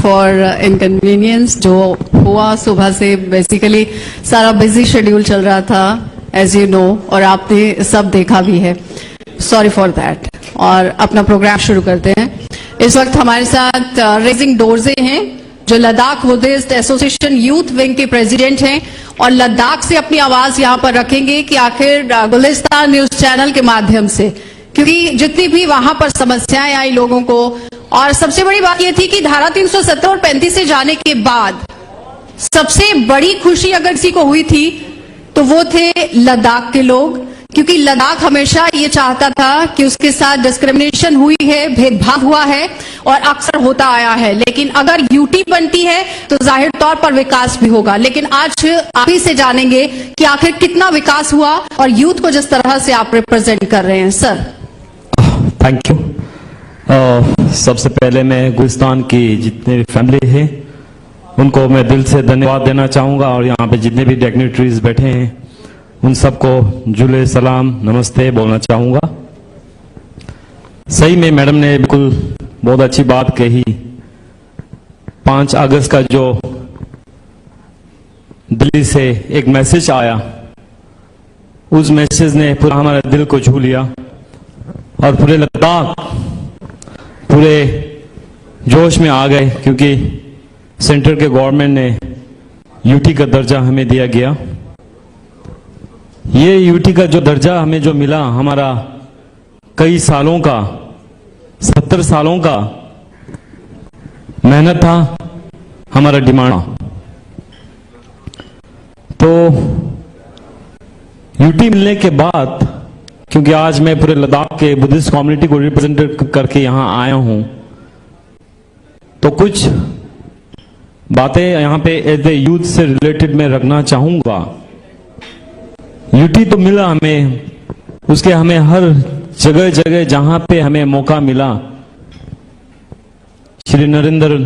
For inconvenience. जो हुआ सुबह से बेसिकली सारा बिजी शेड्यूल चल रहा था एज यू नो, और आपने सब देखा भी है। Sorry for that. और अपना प्रोग्राम शुरू करते हैं। इस वक्त हमारे साथ रेजिंग डोरजे हैं जो Ladakh Buddhist association youth wing के प्रेसिडेंट हैं और लद्दाख से अपनी आवाज यहां पर रखेंगे कि आखिर गुलिस्तान न्यूज चैनल के माध्यम से, क्योंकि जितनी भी वहां पर समस्याएं आई लोगों को, और सबसे बड़ी बात यह थी कि धारा 370 और 35 से जाने के बाद सबसे बड़ी खुशी अगर किसी को हुई थी तो वो थे लद्दाख के लोग, क्योंकि लद्दाख हमेशा ये चाहता था कि उसके साथ डिस्क्रिमिनेशन हुई है, भेदभाव हुआ है और अक्सर होता आया है। लेकिन अगर यूटी बनती है तो जाहिर तौर पर विकास भी होगा। लेकिन आज आप ही से जानेंगे कि आखिर कितना विकास हुआ और यूथ को जिस तरह से आप रिप्रेजेंट कर रहे हैं। Sir thank you. सबसे पहले मैं गुलिस्तान की जितने भी फैमिली है उनको मैं दिल से धन्यवाद देना चाहूंगा, और यहाँ पे जितने भी डिग्निटरीज बैठे हैं उन सबको जुले सलाम नमस्ते बोलना चाहूंगा। सही में मैडम ने बिल्कुल बहुत अच्छी बात कही। 5 अगस्त का जो दिल्ली से एक मैसेज आया, उस मैसेज ने पूरा हमारे दिल को छू लिया और पूरे लद्दाख पूरे जोश में आ गए, क्योंकि सेंटर के गवर्नमेंट ने यूटी का दर्जा हमें दिया गया। ये यूटी का जो दर्जा हमें जो मिला, हमारा कई सालों का 70 सालों का मेहनत था, हमारा डिमांड। तो यूटी मिलने के बाद, क्योंकि आज मैं पूरे लद्दाख के बुद्धिस्ट कम्युनिटी को रिप्रेजेंट करके यहां आया हूं, तो कुछ बातें यहां पे एज ए यूथ से रिलेटेड मैं रखना चाहूंगा। यूटी तो मिला हमें, उसके हमें हर जगह जगह जहां पे हमें मौका मिला, श्री नरेंद्र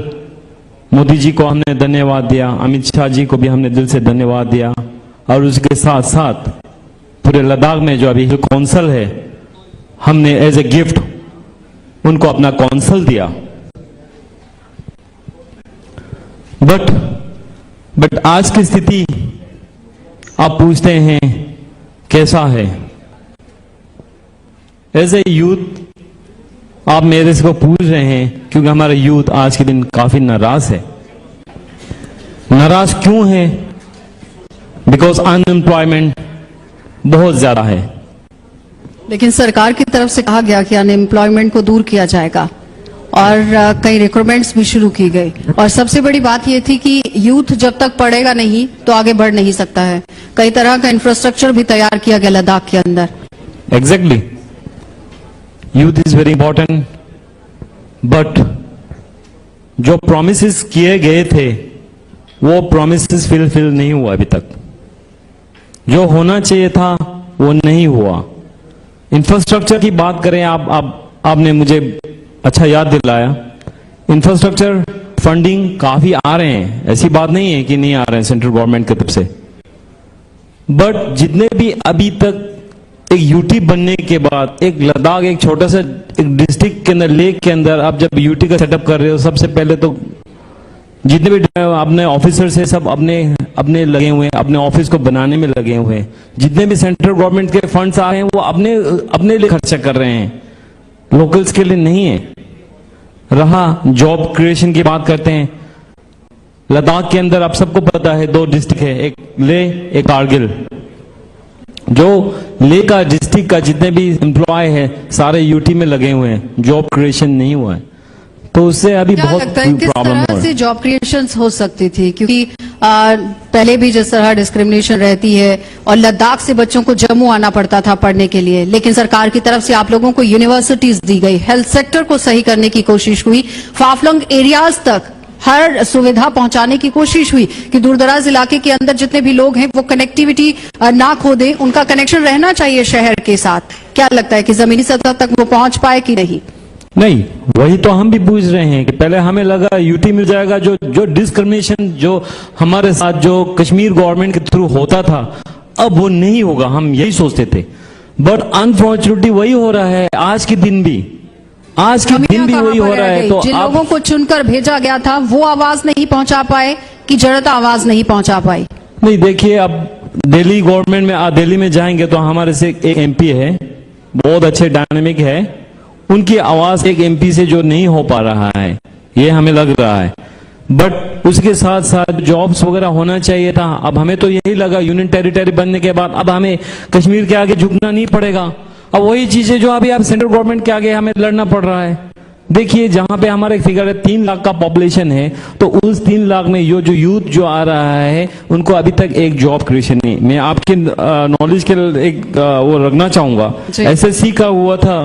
मोदी जी को हमने धन्यवाद दिया, अमित शाह जी को भी हमने दिल से धन्यवाद दिया, और उसके साथ साथ पूरे लद्दाख में जो अभी हिल कौंसिल है, हमने एज ए गिफ्ट उनको अपना कौंसिल दिया। बट आज की स्थिति आप पूछते हैं कैसा है। एज ए यूथ आप मेरे से को पूछ रहे हैं, क्योंकि हमारा यूथ आज के दिन काफी नाराज है। नाराज क्यों है? बिकॉज अनएम्प्लॉयमेंट बहुत ज्यादा है। लेकिन सरकार की तरफ से कहा गया कि अनएम्प्लॉयमेंट को दूर किया जाएगा और कई रिक्रूटमेंट्स भी शुरू की गई, और सबसे बड़ी बात यह थी कि यूथ जब तक पढ़ेगा नहीं तो आगे बढ़ नहीं सकता है। कई तरह का इंफ्रास्ट्रक्चर भी तैयार किया गया लद्दाख के अंदर। Exactly, youth is very important, but जो प्रॉमिसेस किए गए थे वो प्रॉमिसेस फिल नहीं हुआ अभी तक। जो होना चाहिए था वो नहीं हुआ। इंफ्रास्ट्रक्चर की बात करें, आपने मुझे अच्छा याद दिलाया। इंफ्रास्ट्रक्चर फंडिंग काफी आ रहे हैं, ऐसी बात नहीं है कि नहीं आ रहे हैं सेंट्रल गवर्नमेंट की तरफ से, बट जितने भी अभी तक एक यूटी बनने के बाद एक लद्दाख एक छोटा सा एक डिस्ट्रिक्ट के अंदर, लेक के अंदर आप जब यूटी का सेटअप कर रहे हो, सबसे पहले तो जितने भी अपने ऑफिसर्स है सब अपने लगे हुए हैं, अपने ऑफिस को बनाने में लगे हुए हैं। जितने भी सेंट्रल गवर्नमेंट के फंड्स आ रहे हैं वो अपने लिए खर्चा कर रहे हैं, लोकल्स के लिए नहीं है। रहा जॉब क्रिएशन की बात करते हैं, लद्दाख के अंदर आप सबको पता है 2 डिस्ट्रिक्ट है, एक ले एक कारगिल। जो ले का डिस्ट्रिक्ट का जितने भी एम्प्लॉय है सारे यूटी में लगे हुए हैं, जॉब क्रिएशन नहीं हुआ है, तो उससे अभी बहुत प्रॉब्लम है। से जॉब क्रिएशन हो सकती थी, क्योंकि पहले भी जिस तरह डिस्क्रिमिनेशन रहती है और लद्दाख से बच्चों को जम्मू आना पड़ता था पढ़ने के लिए, लेकिन सरकार की तरफ से आप लोगों को यूनिवर्सिटीज दी गई, हेल्थ सेक्टर को सही करने की कोशिश हुई, फाफलंग एरियाज तक हर सुविधा पहुंचाने की कोशिश हुई कि दूरदराज इलाके के अंदर जितने भी लोग हैं वो कनेक्टिविटी ना खो दें, उनका कनेक्शन रहना चाहिए शहर के साथ। क्या लगता है कि जमीनी सतह तक वो पहुंच पाए कि नहीं? नहीं, वही तो हम भी पूछ रहे हैं कि पहले हमें लगा यूटी मिल जाएगा, जो डिस्क्रिमिनेशन जो हमारे साथ जो कश्मीर गवर्नमेंट के थ्रू होता था अब वो नहीं होगा, हम यही सोचते थे। बट अनफॉर्चुनेटली वही हो रहा है आज के दिन भी। आज के दिन कमियां भी कहां वही पर हो रह रहा है। गई? तो जिन आप लोगों को चुनकर भेजा गया था वो आवाज नहीं पहुंचा पाए कि जनता आवाज नहीं पहुंचा पाई? नहीं, देखिए, अब दिल्ली गवर्नमेंट में दिल्ली में जाएंगे तो हमारे से एक एमपी है, बहुत अच्छे डायनेमिक है, उनकी आवाज एक एमपी से जो नहीं हो पा रहा है, ये हमें लग रहा है। बट उसके साथ साथ जॉब्स वगैरह होना चाहिए था। अब हमें तो यही लगा यूनियन टेरिटरी बनने के बाद अब हमें कश्मीर के आगे झुकना नहीं पड़ेगा। अब वही चीजें जो अभी आप सेंट्रल गवर्नमेंट के आगे हमें लड़ना पड़ रहा है। देखिए, जहां पे हमारा एक फिगर है 3 लाख का पॉपुलेशन है, तो उस 3 लाख में ये जो यूथ जो आ रहा है उनको अभी तक एक जॉब क्रिएशन नहीं। मैं आपके नॉलेज के एक वो रखना चाहूंगा, एसएससी का हुआ था,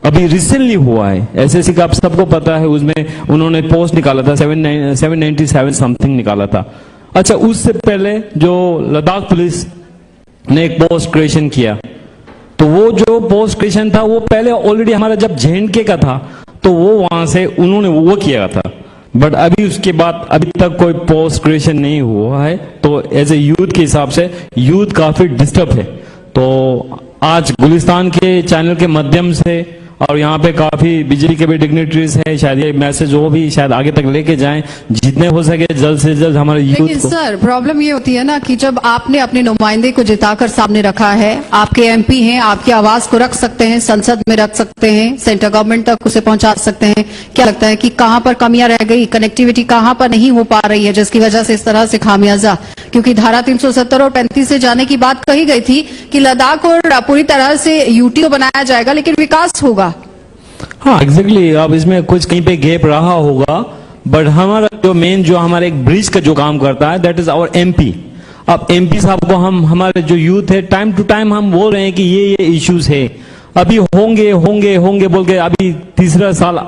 अभी रिसेंटली हुआ है एसएससी का, आप सबको पता है, उसमें उन्होंने पोस्ट निकाला था 797 समथिंग निकाला था। अच्छा, उससे पहले जो लद्दाख पुलिस ने एक पोस्ट क्रिएशन किया, तो वो जो पोस्ट क्रिएशन था वो पहले ऑलरेडी हमारा जब जेएनके का था तो वो वहां से उन्होंने वो किया था। बट अभी उसके बाद अभी तक कोई पोस्ट क्रिएशन नहीं हुआ है। तो एज ए यूथ के हिसाब से यूथ काफी डिस्टर्ब है। तो आज गुलिस्तान के चैनल के माध्यम से और यहाँ पे काफी बीजेपी के भी डिग्निटरीज हैं, शायद ये मैसेज वो भी शायद आगे तक लेके जाएं, जितने हो सके जल्द से जल्द हमारे यूथ लेकिन को। सर, प्रॉब्लम ये होती है ना कि जब आपने अपने नुमाइंदे को जिताकर सामने रखा है, आपके एमपी हैं, आपकी आवाज को रख सकते हैं, संसद में रख सकते हैं, सेंट्रल गवर्नमेंट तक उसे पहुंचा सकते हैं, क्या लगता है कि कहां पर कमियां रह गई, कनेक्टिविटी कहां पर नहीं हो पा रही है जिसकी वजह से इस तरह से खामियाजा? क्योंकि धारा 370 और 35 से जाने की बात कही गई थी कि लद्दाख और पूरी तरह से यूटी को बनाया जाएगा लेकिन विकास होगा। हाँ, एग्जैक्टली। अब इसमें कुछ कहीं पे गैप रहा होगा, बट हमारा जो मेन जो हमारे एक ब्रिज का जो काम करता है दैट इज आवर एमपी। अब एमपी साहब को हम हमारे जो यूथ है टाइम टू टाइम हम बोल रहे हैं कि ये इश्यूज है, अभी होंगे होंगे होंगे बोल के अभी तीसरा साल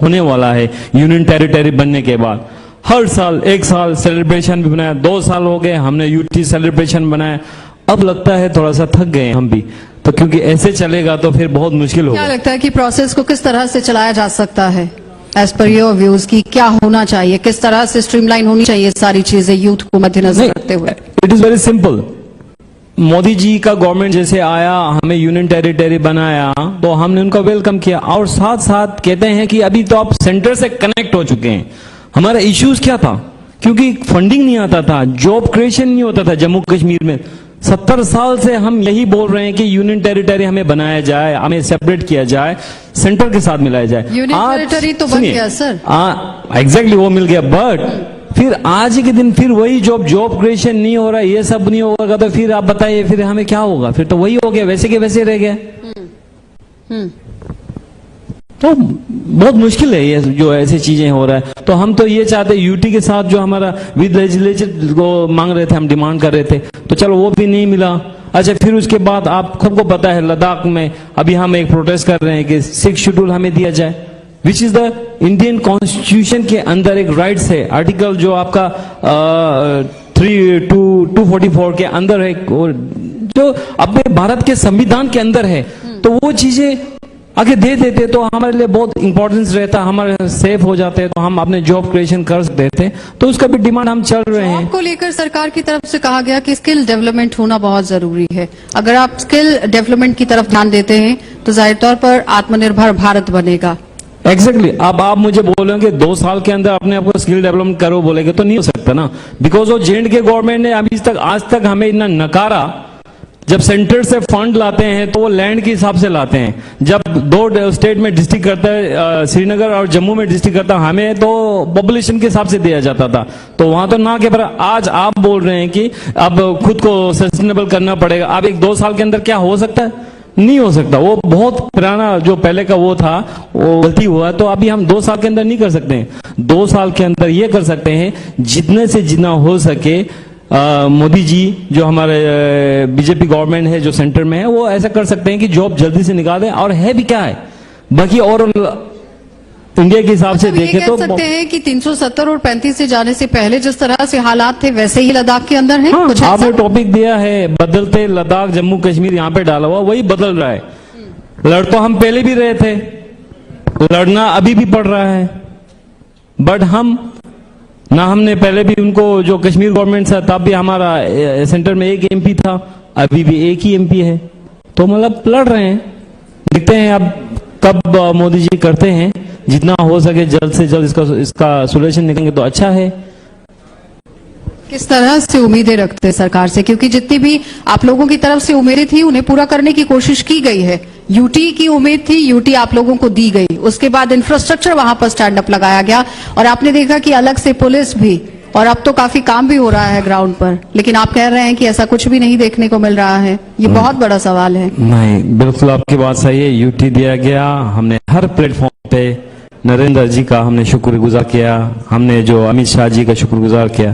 होने वाला है यूनियन टेरिटरी बनने के बाद। हर साल 1 साल सेलिब्रेशन भी बनाया, 2 साल हो गए हमने यूटी सेलिब्रेशन बनाया। अब लगता है थोड़ा सा थक गए हम भी, तो क्योंकि ऐसे चलेगा तो फिर बहुत मुश्किल होगा। क्या लगता है कि प्रोसेस को किस तरह से चलाया जा सकता है एज पर योर व्यूज की क्या होना चाहिए, किस तरह से स्ट्रीमलाइन होनी चाहिए सारी चीजें यूथ को मद्देनजर रखते हुए? It is very simple. Modi ji का गवर्नमेंट जैसे आया, हमें यूनियन टेरिटरी बनाया, तो हमने उनका वेलकम किया और साथ साथ कहते हैं कि अभी तो आप सेंटर से कनेक्ट हो चुके हैं। हमारा इश्यूज क्या था? क्योंकि फंडिंग नहीं आता था, जॉब क्रिएशन नहीं होता था जम्मू कश्मीर में। 70 साल से हम यही बोल रहे हैं कि यूनियन टेरिटरी हमें बनाया जाए, हमें सेपरेट किया जाए, सेंटर के साथ मिलाया जाए। यूनियन टेरिटरी तो बन गया सर। एग्जैक्टली, वो मिल गया, बट फिर आज के दिन फिर वही जॉब क्रिएशन नहीं हो रहा, ये सब नहीं होगा, तो फिर आप बताइए फिर हमें क्या होगा? फिर तो वही हो गया, वैसे के वैसे रह गया। तो बहुत मुश्किल है ये जो ऐसी चीजें हो रहा है। तो हम तो ये चाहते यूटी के साथ जो हमारा विद लेजिस्लेचर को मांग रहे थे, हम डिमांड कर रहे थे, तो चलो वो भी नहीं मिला। अच्छा, फिर उसके बाद आप सबको पता है लद्दाख में अभी हम एक प्रोटेस्ट कर रहे हैं कि 6 शेड्यूल हमें दिया जाए, which is the Indian constitution के अंदर एक राइट्स है, आर्टिकल जो आपका 244 के अंदर है, जो अपने भारत के संविधान के अंदर है। तो वो चीजें आगे दे देते तो हमारे लिए बहुत इंपॉर्टेंस रहता, हमारे सेफ हो जाते तो हम अपने जॉब क्रिएशन कर देते। तो उसका भी डिमांड हम चल रहे हैं। जॉब को लेकर सरकार की तरफ से कहा गया कि स्किल डेवलपमेंट होना बहुत जरूरी है। अगर आप स्किल डेवलपमेंट की तरफ ध्यान देते हैं तो जाहिर तौर पर आत्मनिर्भर भारत बनेगा। एग्जैक्टली। अब आप मुझे बोलोगे 2 साल के अंदर अपने आप को स्किल डेवलपमेंट करो बोलेगे तो नहीं हो सकता ना, बिकॉज वो जेएंडके गवर्नमेंट ने अभी तक आज तक हमें इतना नकारा। जब सेंटर से फंड लाते हैं तो वो लैंड के हिसाब से लाते हैं। जब 2 स्टेट में डिस्ट्रिक्ट करता है, श्रीनगर और जम्मू में डिस्ट्रिक्ट करता है, हमें तो पॉपुलेशन के हिसाब से दिया जाता था, तो वहां तो ना के बराबर। आज आप बोल रहे हैं कि अब खुद को सस्टेनेबल करना पड़ेगा। अब 1-2 साल के अंदर क्या हो सकता है? नहीं हो सकता। वो बहुत पुराना जो पहले का वो था, वो गलती हुआ। तो अभी हम 2 साल के अंदर नहीं कर सकते हैं। 2 साल के अंदर ये कर सकते हैं जितने से जितना हो सके। मोदी जी जो हमारे बीजेपी गवर्नमेंट है जो सेंटर में है, वो ऐसा कर सकते हैं कि जॉब जल्दी से निकाल दें। और है भी क्या है बाकी, और इंडिया के हिसाब से देखें तो सकते हैं कि 370 और 35 से जाने से पहले जिस तरह से हालात थे वैसे ही लद्दाख के अंदर है। हाँ, कुछ आपने टॉपिक दिया है, बदलते लद्दाख जम्मू कश्मीर यहाँ पे डाला हुआ, वही बदल रहा है। लड़ तो हम पहले भी रहे थे, लड़ना अभी भी पड़ रहा है। बट ना हमने पहले भी उनको, जो कश्मीर गवर्नमेंट था तब भी हमारा सेंटर में एक एमपी था, अभी भी एक ही एमपी है। तो मतलब लड़ रहे हैं, देखते हैं अब कब मोदी जी करते हैं, जितना हो सके जल्द से जल्द इसका सोल्यूशन निकलेंगे तो अच्छा है। किस तरह से उम्मीदें रखते हैं सरकार से, क्योंकि जितनी भी आप लोगों की तरफ से उम्मीदें थी उन्हें पूरा करने की कोशिश की गई है। यूटी की उम्मीद थी, यूटी आप लोगों को दी गई, उसके बाद इंफ्रास्ट्रक्चर वहां पर स्टैंड अप लगाया गया और आपने देखा कि अलग से पुलिस भी, और अब तो काफी काम भी हो रहा है ग्राउंड पर, लेकिन आप कह रहे हैं कि ऐसा कुछ भी नहीं देखने को मिल रहा है। ये बहुत बड़ा सवाल है। नहीं, बिल्कुल आपकी बात सही है। यूटी दिया गया, हमने हर प्लेटफॉर्म पे नरेंद्र जी का हमने शुक्रगुजार किया, हमने जो अमित शाह जी का शुक्रगुजार किया।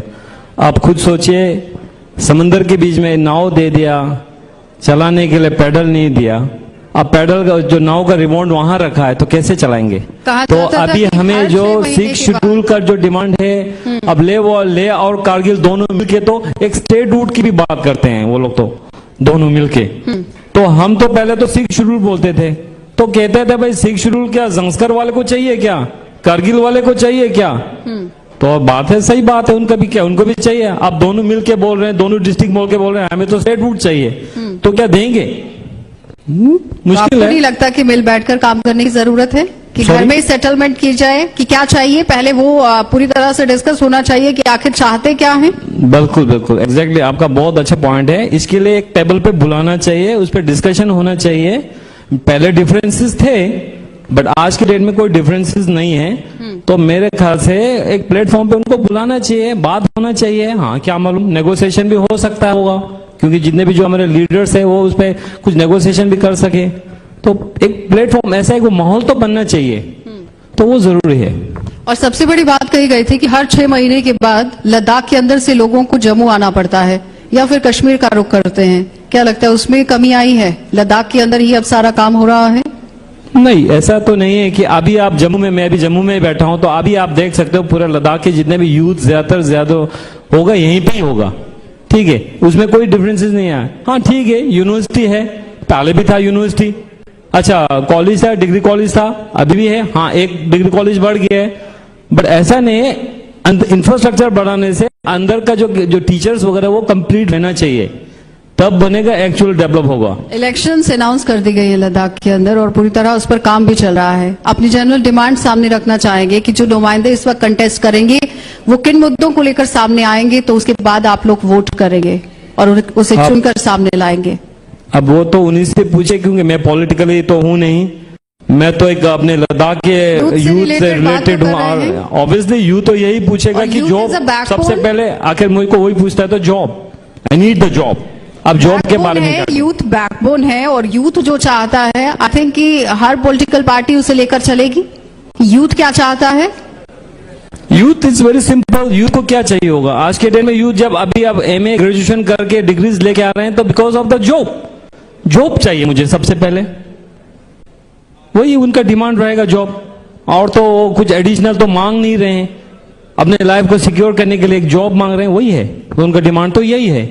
आप खुद सोचिए, समंदर के बीच में नाव दे दिया, चलाने के लिए पैडल नहीं दिया। अब पैडल का जो नाव का रिमोट वहां रखा है तो कैसे चलाएंगे? तो अभी हमें जो 6 शेड्यूल का जो डिमांड है, अब ले और कारगिल दोनों मिलके तो एक स्टेट रूट की भी बात करते हैं वो लोग, तो दोनों मिलके। तो हम तो पहले तो 6 शेड्यूल बोलते थे, तो कहते थे भाई 6 शेड्यूल क्या जंस्कर वाले को चाहिए क्या, कारगिल वाले को चाहिए क्या? तो बात है, सही बात है, उनका भी क्या, उनको भी चाहिए। अब दोनों मिलके बोल रहे हैं, दोनों डिस्ट्रिक्ट बोल के बोल रहे हैं हमें तो स्टेट रूट चाहिए, तो क्या देंगे? मुश्किल है। नहीं लगता कि मिल बैठकर काम करने की जरूरत है, कि घर में ही सेटलमेंट की जाए कि क्या चाहिए, पहले वो पूरी तरह से डिस्कस होना चाहिए कि आखिर चाहते क्या है? बिल्कुल बिल्कुल, एग्जैक्टली, आपका बहुत अच्छा पॉइंट है। इसके लिए एक टेबल पे बुलाना चाहिए, उस पर डिस्कशन होना चाहिए। पहले डिफरेंसेस थे, बट आज के डेट में कोई डिफरेंसेस नहीं है, तो मेरे ख्याल से एक प्लेटफॉर्म पे उनको बुलाना चाहिए, बात होना चाहिए। हाँ, क्या मालूम, नेगोशिएशन भी हो सकता होगा, क्योंकि जितने भी जो हमारे लीडर्स है वो उस पर कुछ नेगोशिएशन भी कर सके। तो एक प्लेटफॉर्म, ऐसा एक माहौल तो बनना चाहिए, तो वो जरूरी है। और सबसे बड़ी बात कही गई थी कि हर 6 महीने के बाद लद्दाख के अंदर से लोगों को जम्मू आना पड़ता है या फिर कश्मीर का रुख करते हैं। क्या लगता है उसमें कमी आई है? लद्दाख के अंदर ही अब सारा काम हो रहा है? नहीं, ऐसा तो नहीं है कि अभी आप जम्मू में, मैं भी जम्मू में बैठा हूं, तो अभी आप देख सकते हो पूरा लद्दाख के जितने भी यूथ ज्यादा होगा यहीं पे ही होगा, ठीक है, उसमें कोई डिफरेंसेस नहीं है। हाँ ठीक है, यूनिवर्सिटी है, पहले भी था यूनिवर्सिटी, अच्छा कॉलेज था, डिग्री कॉलेज था, अभी भी है, हाँ एक डिग्री कॉलेज बढ़ गया है, बट ऐसा नहीं है। इंफ्रास्ट्रक्चर बढ़ाने से अंदर का जो टीचर्स वगैरह वो कंप्लीट रहना चाहिए, तब बनेगा, एक्चुअल डेवलप होगा। इलेक्शंस अनाउंस कर दी गई है लद्दाख के अंदर और पूरी तरह उस पर काम भी चल रहा है। अपनी जनरल डिमांड सामने रखना चाहेंगे कि जो नुमाइंदे इस वक्त कंटेस्ट करेंगे वो किन मुद्दों को लेकर सामने आएंगे, तो उसके बाद आप लोग वोट करेंगे और उसे चुनकर सामने लाएंगे? अब वो तो उन्हीं से पूछे, क्योंकि मैं पॉलिटिकली तो हूं नहीं, मैं तो एक अपने लद्दाख के यूथ से रिलेटेड हूँ, और ऑब्वियसली यूथ तो यही पूछेगा कि जॉब, सबसे पहले आखिर मुझे को वही पूछता है, तो job, I need the job. अब जॉब के बारे में, यूथ बैकबोन है और यूथ जो चाहता है, आई थिंक कि हर पॉलिटिकल पार्टी उसे लेकर चलेगी। यूथ क्या चाहता है? Youth is very simple, youth को क्या चाहिए होगा आज के डेट में? यूथ जब अभी अब एमए ग्रेजुएशन करके डिग्रीज लेके आ रहे हैं, तो बिकॉज ऑफ द जॉब चाहिए मुझे सबसे पहले, वही उनका डिमांड रहेगा, जॉब। और तो कुछ एडिशनल तो मांग नहीं रहे हैं, अपने लाइफ को सिक्योर करने के लिए एक जॉब मांग रहे हैं, वही है, तो उनका डिमांड तो यही है।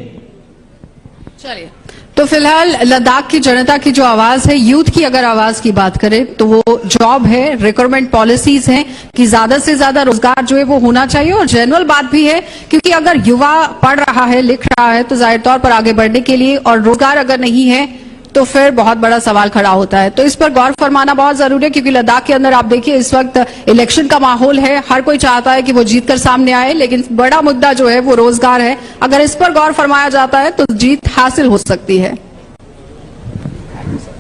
चलिए, तो फिलहाल लद्दाख की जनता की जो आवाज है, यूथ की अगर आवाज की बात करें तो वो जॉब है, रिक्रूटमेंट पॉलिसीज हैं कि ज्यादा से ज्यादा रोजगार जो है वो होना चाहिए, और जनरल बात भी है, क्योंकि अगर युवा पढ़ रहा है, लिख रहा है, तो जाहिर तौर पर आगे बढ़ने के लिए, और रोजगार अगर नहीं है तो फिर बहुत बड़ा सवाल खड़ा होता है। तो इस पर गौर फरमाना बहुत जरूरी है, क्योंकि लद्दाख के अंदर आप देखिए इस वक्त इलेक्शन का माहौल है, हर कोई चाहता है कि वो जीतकर सामने आए, लेकिन बड़ा मुद्दा जो है वो रोजगार है। अगर इस पर गौर फरमाया जाता है तो जीत हासिल हो सकती है।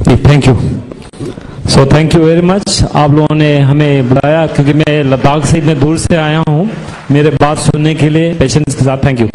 Thank you, so thank you very much, आप लोगों ने हमें बुलाया, क्योंकि मैं लद्दाख से इतने दूर से आया हूं, मेरे बात सुनने के लिए पेशेंस के साथ, थैंक यू।